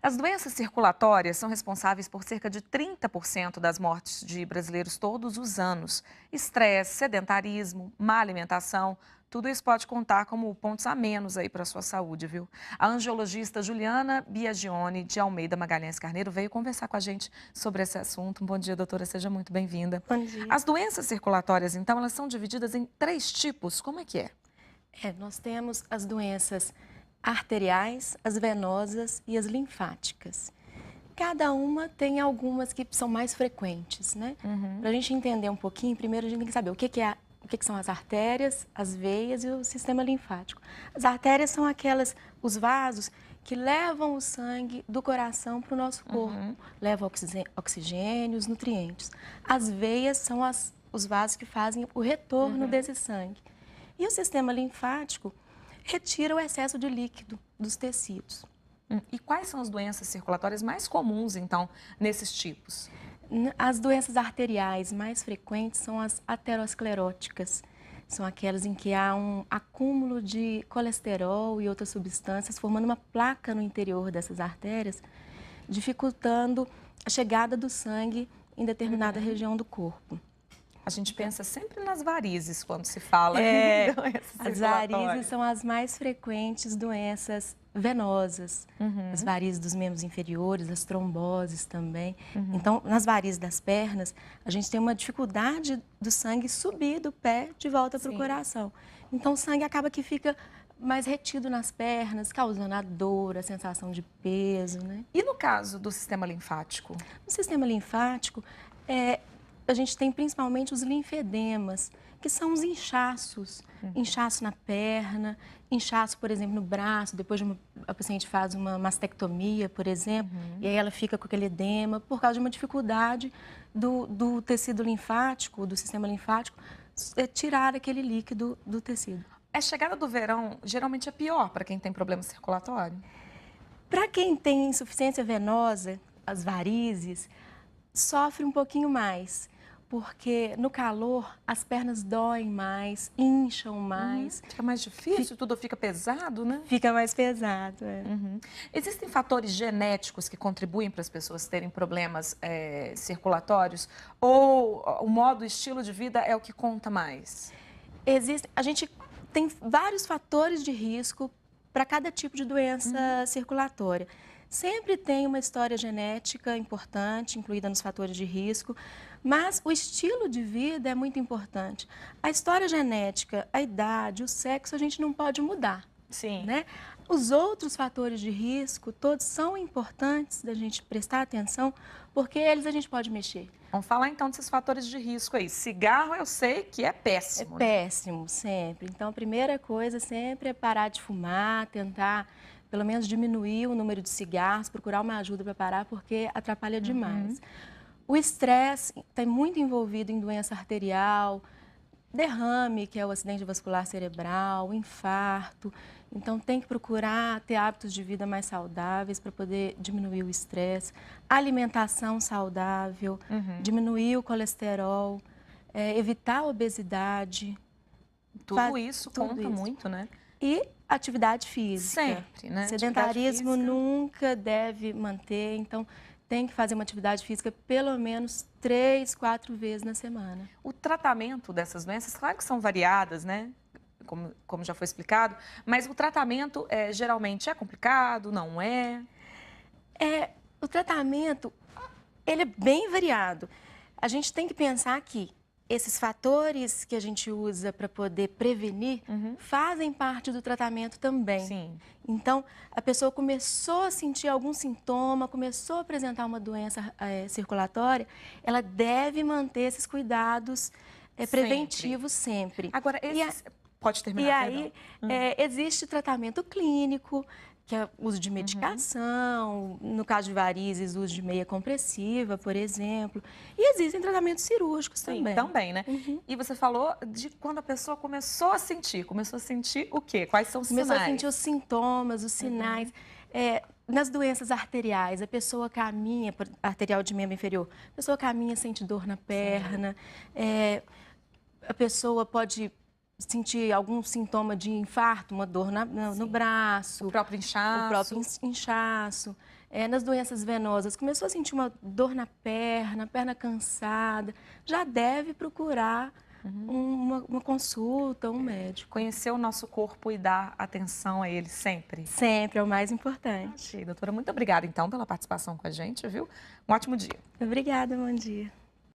As doenças circulatórias são responsáveis por cerca de 30% das mortes de brasileiros todos os anos. Estresse, sedentarismo, má alimentação, tudo isso pode contar como pontos a menos aí para a sua saúde, viu? A angiologista Juliana Biagione de Almeida Magalhães Carneiro veio conversar com a gente sobre esse assunto. Bom dia, doutora, seja muito bem-vinda. Bom dia. As doenças circulatórias, então, elas são divididas em 3 tipos. Como é que é? Nós temos as doenças arteriais, as venosas e as linfáticas. Cada uma tem algumas que são mais frequentes, né? Para a gente entender um pouquinho, primeiro a gente tem que saber o que são as artérias, as veias e o sistema linfático. As artérias são os vasos que levam o sangue do coração para o nosso corpo, levam oxigênio, os nutrientes. As veias são os vasos que fazem o retorno desse sangue. E o sistema linfático retira o excesso de líquido dos tecidos. E quais são as doenças circulatórias mais comuns, então, nesses tipos? As doenças arteriais mais frequentes são as ateroscleróticas. São aquelas em que há um acúmulo de colesterol e outras substâncias, formando uma placa no interior dessas artérias, dificultando a chegada do sangue em determinada região do corpo. A gente pensa sempre nas varizes quando se fala em doenças As circulatórias. varizes são as mais frequentes doenças venosas. As varizes dos membros inferiores, as tromboses também. Então, nas varizes das pernas, a gente tem uma dificuldade do sangue subir do pé de volta para o coração. Então, o sangue acaba que fica mais retido nas pernas, causando a dor, a sensação de peso, né? E no caso do sistema linfático? No sistema linfático, a gente tem principalmente os linfedemas, que são os inchaços. Inchaço na perna, inchaço, por exemplo, no braço, depois a paciente faz uma mastectomia, por exemplo, e aí ela fica com aquele edema por causa de uma dificuldade do tecido linfático, do sistema linfático, tirar aquele líquido do tecido. A chegada do verão geralmente é pior para quem tem problema circulatório? Para quem tem insuficiência venosa, as varizes, sofre um pouquinho mais. Porque no calor as pernas doem mais, incham mais. Fica mais difícil, tudo fica pesado, né? Fica mais pesado, Existem fatores genéticos que contribuem para as pessoas terem problemas circulatórios? Ou o estilo de vida é o que conta mais? A gente tem vários fatores de risco para cada tipo de doença circulatória. Sempre tem uma história genética importante, incluída nos fatores de risco, mas o estilo de vida é muito importante. A história genética, a idade, o sexo, a gente não pode mudar. Sim. Né? Os outros fatores de risco, todos são importantes da gente prestar atenção, porque eles a gente pode mexer. Vamos falar então desses fatores de risco aí. Cigarro eu sei que é péssimo. É péssimo, sempre. Então, a primeira coisa sempre é parar de fumar, tentar pelo menos diminuir o número de cigarros, procurar uma ajuda para parar, porque atrapalha demais. O estresse está muito envolvido em doença arterial, derrame, que é o acidente vascular cerebral, infarto. Então, tem que procurar ter hábitos de vida mais saudáveis para poder diminuir o estresse. Alimentação saudável, diminuir o colesterol, evitar a obesidade. Tudo isso conta muito, né? E atividade física. Sempre, né? Sedentarismo nunca deve manter, então tem que fazer uma atividade física pelo menos 3, 4 vezes na semana. O tratamento dessas doenças, claro que são variadas, né? Como já foi explicado, mas o tratamento geralmente é complicado, não é? O tratamento, ele é bem variado. A gente tem que pensar que esses fatores que a gente usa para poder prevenir fazem parte do tratamento também. Sim. Então, a pessoa começou a sentir algum sintoma, começou a apresentar uma doença circulatória, ela deve manter esses cuidados preventivos sempre. Agora, pode terminar, E aí, existe tratamento clínico, que é o uso de medicação, no caso de varizes, uso de meia compressiva, por exemplo. E existem tratamentos cirúrgicos também. Também, né? E você falou de quando a pessoa começou a sentir. Começou a sentir o quê? Quais são os sinais? Começou a sentir os sintomas, os sinais. Nas doenças arteriais, a pessoa caminha, arterial de membro inferior, a pessoa caminha, sente dor na perna, a pessoa pode sentir algum sintoma de infarto, uma dor no braço. O próprio inchaço. O próprio inchaço. Nas doenças venosas, começou a sentir uma dor na perna cansada, já deve procurar uma consulta, um médico. Conhecer o nosso corpo e dar atenção a ele sempre. Sempre, é o mais importante. Ok, doutora, muito obrigada então pela participação com a gente, viu? Um ótimo dia. Obrigada, bom dia.